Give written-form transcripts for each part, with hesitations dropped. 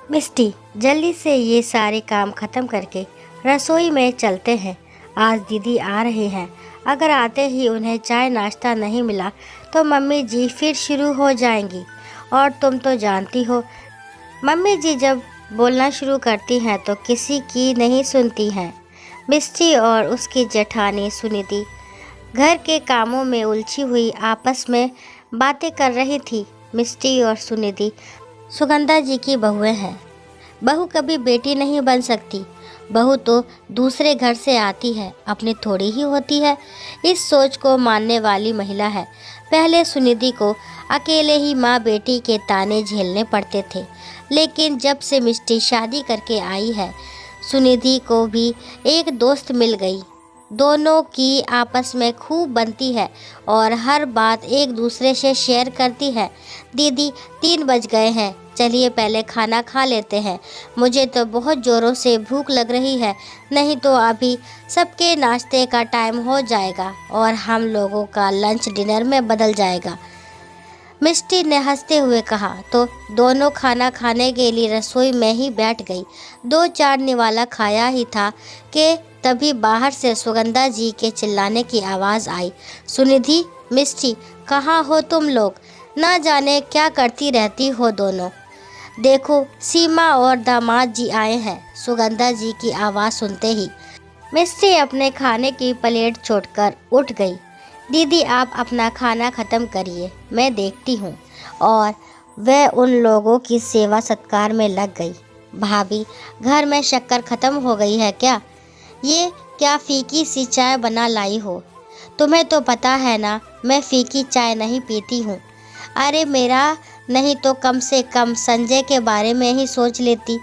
मिस्टी, जल्दी से ये सारे काम ख़त्म करके रसोई में चलते हैं। आज दीदी आ रहे हैं। अगर आते ही उन्हें चाय नाश्ता नहीं मिला तो मम्मी जी फिर शुरू हो जाएंगी। और तुम तो जानती हो, मम्मी जी जब बोलना शुरू करती हैं तो किसी की नहीं सुनती हैं। मिस्टी और उसकी जेठानी सुनिधि घर के कामों में उलझी हुई आपस में बातें कर रही थी। मिस्टी और सुनिधि सुगंधा जी की बहुएं हैं। बहू कभी बेटी नहीं बन सकती। बहू तो दूसरे घर से आती है, अपनी थोड़ी ही होती है। इस सोच को मानने वाली महिला है। पहले सुनिधि को अकेले ही माँ बेटी के ताने झेलने पड़ते थे, लेकिन जब से मिष्टी शादी करके आई है, सुनिधि को भी एक दोस्त मिल गई। दोनों की आपस में खूब बनती है और हर बात एक दूसरे से शेयर करती है। दीदी, 3 बज गए हैं, चलिए पहले खाना खा लेते हैं। मुझे तो बहुत ज़ोरों से भूख लग रही है, नहीं तो अभी सबके नाश्ते का टाइम हो जाएगा और हम लोगों का लंच डिनर में बदल जाएगा। मिष्टी ने हंसते हुए कहा तो दोनों खाना खाने के लिए रसोई में ही बैठ गई। 2-4 निवाला खाया ही था कि तभी बाहर से सुगंधा जी के चिल्लाने की आवाज़ आई। सुनिधि, मिष्टी, कहाँ हो तुम लोग? ना जाने क्या करती रहती हो दोनों। देखो, सीमा और दामाद जी आए हैं। सुगंधा जी की आवाज़ सुनते ही मिष्टी अपने खाने की प्लेट छोड़कर उठ गई। दीदी, आप अपना खाना ख़त्म करिए, मैं देखती हूँ। और वह उन लोगों की सेवा सत्कार में लग गई। भाभी, घर में शक्कर ख़त्म हो गई है क्या? ये क्या फीकी सी चाय बना लाई हो? तुम्हें तो पता है ना, मैं फीकी चाय नहीं पीती हूँ। अरे मेरा नहीं तो कम से कम संजय के बारे में ही सोच लेती।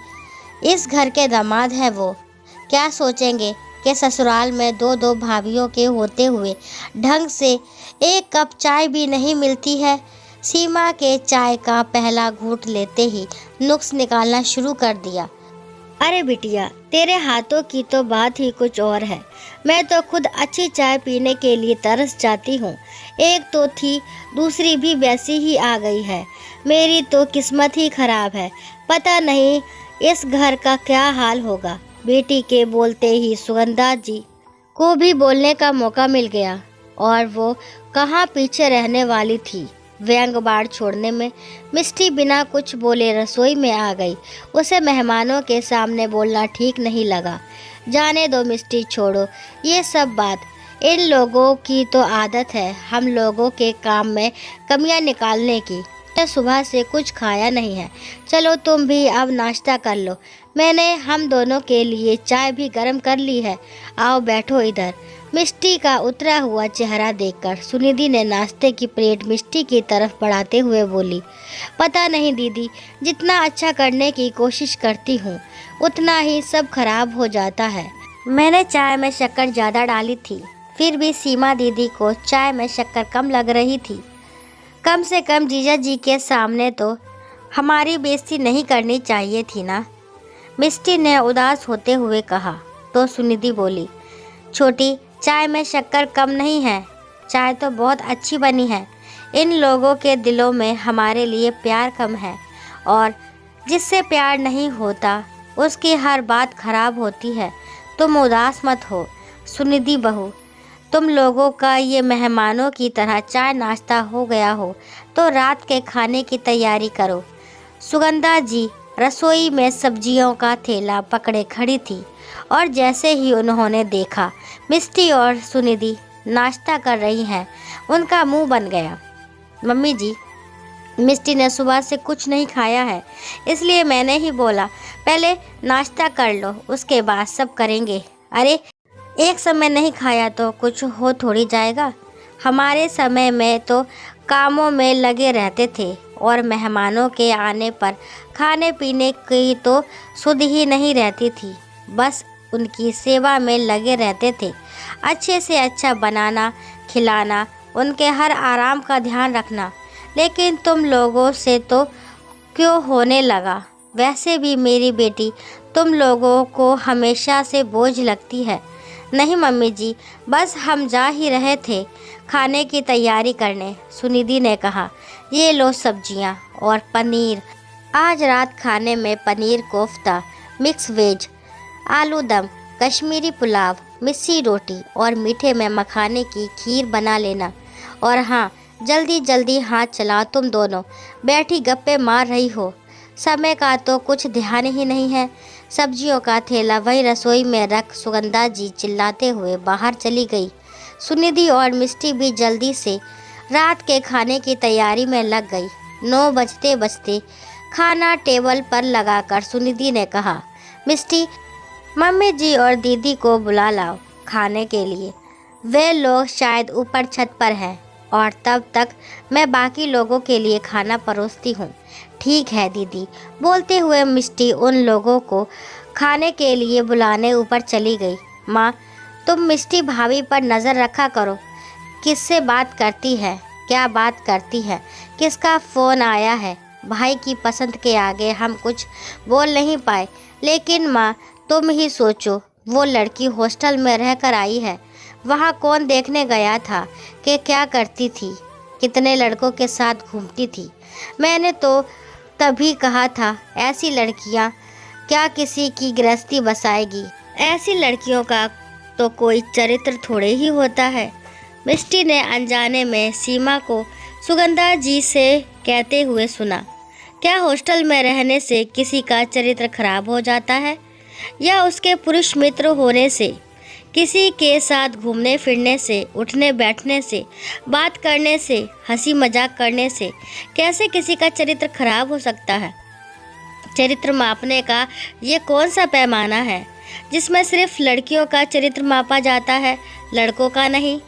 इस घर के दामाद है वो। क्या सोचेंगे कि ससुराल में 2-2 भाभीियों के होते हुए ढंग से एक कप चाय भी नहीं मिलती है। सीमा के चाय का पहला घूंट लेते ही नुक्स निकालना शुरू कर दिया। अरे बिटिया, तेरे हाथों की तो बात ही कुछ और है। मैं तो खुद अच्छी चाय पीने के लिए तरस जाती हूँ। एक तो थी, दूसरी भी वैसी ही आ गई है। मेरी तो किस्मत ही खराब है। पता नहीं इस घर का क्या हाल होगा। बेटी के बोलते ही सुगंधा जी को भी बोलने का मौका मिल गया और वो कहाँ पीछे रहने वाली थी। व्यंग बाढ़ छोड़ने में मिष्टी बिना कुछ बोले रसोई में आ गई। उसे मेहमानों के सामने बोलना ठीक नहीं लगा। जाने दो मिष्टी, छोड़ो ये सब बात। इन लोगों की तो आदत है हम लोगों के काम में कमियां निकालने की। सुबह से कुछ खाया नहीं है। चलो तुम भी अब नाश्ता कर लो। मैंने हम दोनों के लिए चाय भी गर्म कर ली है। आओ बैठो इधर। मिष्टी का उतरा हुआ चेहरा देखकर सुनिधि ने नाश्ते की प्लेट मिष्टी की तरफ बढ़ाते हुए बोली, पता नहीं दीदी, जितना अच्छा करने की कोशिश करती हूँ उतना ही सब खराब हो जाता है। मैंने चाय में शक्कर ज़्यादा डाली थी, फिर भी सीमा दीदी को चाय में शक्कर कम लग रही थी। कम से कम जीजा जी के सामने तो हमारी बेइज्जती नहीं करनी चाहिए थी ना। मिष्टी ने उदास होते हुए कहा तो सुनिधि बोली, छोटी, चाय में शक्कर कम नहीं है, चाय तो बहुत अच्छी बनी है। इन लोगों के दिलों में हमारे लिए प्यार कम है और जिससे प्यार नहीं होता उसकी हर बात खराब होती है। तुम उदास मत हो सुनिधि बहू। तुम लोगों का ये मेहमानों की तरह चाय नाश्ता हो गया हो तो रात के खाने की तैयारी करो। सुगंधा जी रसोई में सब्जियों का थैला पकड़े खड़ी थी और जैसे ही उन्होंने देखा मिष्टी और सुनिधि नाश्ता कर रही हैं, उनका मुंह बन गया। मम्मी जी, मिष्टी ने सुबह से कुछ नहीं खाया है, इसलिए मैंने ही बोला पहले नाश्ता कर लो, उसके बाद सब करेंगे। अरे, एक समय नहीं खाया तो कुछ हो थोड़ी जाएगा। हमारे समय में तो कामों में लगे रहते थे और मेहमानों के आने पर खाने पीने की तो सुध ही नहीं रहती थी, बस उनकी सेवा में लगे रहते थे। अच्छे से अच्छा बनाना, खिलाना, उनके हर आराम का ध्यान रखना। लेकिन तुम लोगों से तो क्यों होने लगा? वैसे भी मेरी बेटी तुम लोगों को हमेशा से बोझ लगती है। नहीं मम्मी जी, बस हम जा ही रहे थे खाने की तैयारी करने, सुनिधि ने कहा। ये लो सब्जियां और पनीर, आज रात खाने में पनीर कोफ्ता, मिक्स वेज, आलू दम, कश्मीरी पुलाव, मिस्सी रोटी और मीठे में मखाने की खीर बना लेना। और हाँ, जल्दी जल्दी हाथ चलाओ, तुम दोनों बैठी गप्पे मार रही हो, समय का तो कुछ ध्यान ही नहीं है। सब्जियों का थैला वही रसोई में रख सुगंधा जी चिल्लाते हुए बाहर चली गई। सुनिधि और मिष्टी भी जल्दी से रात के खाने की तैयारी में लग गई। 9 बजते बजते खाना टेबल पर लगाकर सुनिधि ने कहा, मिष्टी, मम्मी जी और दीदी को बुला लाओ खाने के लिए। वे लोग शायद ऊपर छत पर हैं और तब तक मैं बाकी लोगों के लिए खाना परोसती हूँ। ठीक है दीदी, बोलते हुए मिष्टी उन लोगों को खाने के लिए बुलाने ऊपर चली गई। माँ, तुम मिष्टी भाभी पर नज़र रखा करो, किससे बात करती है, क्या बात करती है, किसका फ़ोन आया है। भाई की पसंद के आगे हम कुछ बोल नहीं पाए, लेकिन माँ तुम ही सोचो, वो लड़की हॉस्टल में रहकर आई है, वहाँ कौन देखने गया था कि क्या करती थी, कितने लड़कों के साथ घूमती थी। मैंने तो तभी कहा था, ऐसी लड़कियाँ क्या किसी की गृहस्थी बसाएगी, ऐसी लड़कियों का तो कोई चरित्र थोड़े ही होता है। मिष्टी ने अनजाने में सीमा को सुगंधा जी से कहते हुए सुना, क्या हॉस्टल में रहने से किसी का चरित्र खराब हो जाता है, या उसके पुरुष मित्र होने से, किसी के साथ घूमने फिरने से, उठने बैठने से, बात करने से, हंसी मजाक करने से कैसे किसी का चरित्र खराब हो सकता है। चरित्र मापने का ये कौन सा पैमाना है जिसमें सिर्फ लड़कियों का चरित्र मापा जाता है, लड़कों का नहीं।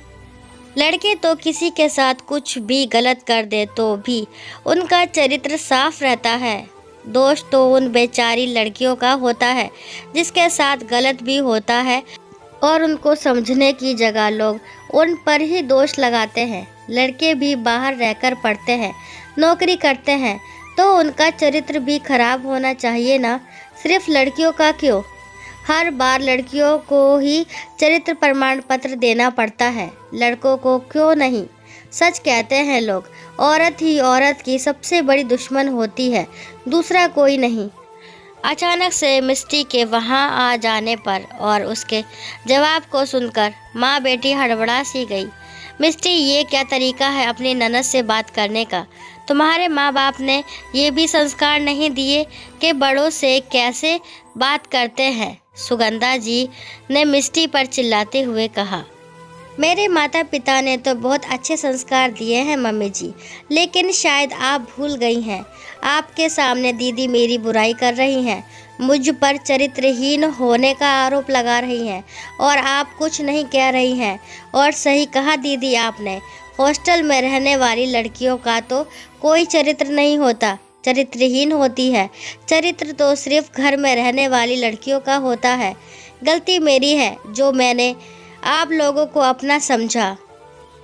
लड़के तो किसी के साथ कुछ भी गलत कर दे तो भी उनका चरित्र साफ रहता है। दोष तो उन बेचारी लड़कियों का होता है जिसके साथ गलत भी होता है, और उनको समझने की जगह लोग उन पर ही दोष लगाते हैं। लड़के भी बाहर रहकर पढ़ते हैं, नौकरी करते हैं, तो उनका चरित्र भी खराब होना चाहिए ना, सिर्फ लड़कियों का क्यों। हर बार लड़कियों को ही चरित्र प्रमाण पत्र देना पड़ता है, लड़कों को क्यों नहीं। सच कहते हैं लोग, औरत ही औरत की सबसे बड़ी दुश्मन होती है, दूसरा कोई नहीं। अचानक से मिष्टी के वहाँ आ जाने पर और उसके जवाब को सुनकर माँ बेटी हड़बड़ा सी गई। मिष्टी, ये क्या तरीका है अपनी ननद से बात करने का? तुम्हारे माँ बाप ने ये भी संस्कार नहीं दिए कि बड़ों से कैसे बात करते हैं? सुगंधा जी ने मिष्टी पर चिल्लाते हुए कहा। मेरे माता पिता ने तो बहुत अच्छे संस्कार दिए हैं मम्मी जी, लेकिन शायद आप भूल गई हैं। आपके सामने दीदी मेरी बुराई कर रही हैं, मुझ पर चरित्रहीन होने का आरोप लगा रही हैं, और आप कुछ नहीं कह रही हैं। और सही कहा दीदी आपने, हॉस्टल में रहने वाली लड़कियों का तो कोई चरित्र नहीं होता, चरित्रहीन होती है। चरित्र तो सिर्फ घर में रहने वाली लड़कियों का होता है। गलती मेरी है जो मैंने आप लोगों को अपना समझा।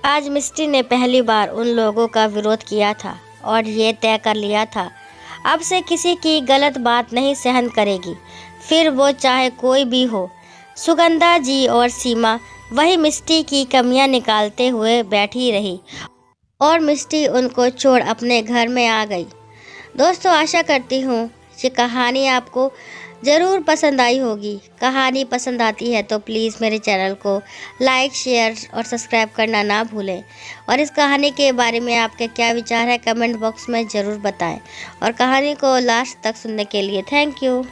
आज मिष्टी ने पहली बार उन लोगों का विरोध किया था और ये तय कर लिया था, अब से किसी की गलत बात नहीं सहन करेगी, फिर वो चाहे कोई भी हो। सुगंधा जी और सीमा वही मिष्टी की कमियां निकालते हुए बैठी रही और मिष्टी उनको छोड़ अपने घर में आ गई। दोस्तों, आशा करती हूँ ये कहानी आपको ज़रूर पसंद आई होगी। कहानी पसंद आती है तो प्लीज़ मेरे चैनल को लाइक, शेयर और सब्सक्राइब करना ना भूलें। और इस कहानी के बारे में आपके क्या विचार है कमेंट बॉक्स में ज़रूर बताएं। और कहानी को लास्ट तक सुनने के लिए थैंक यू।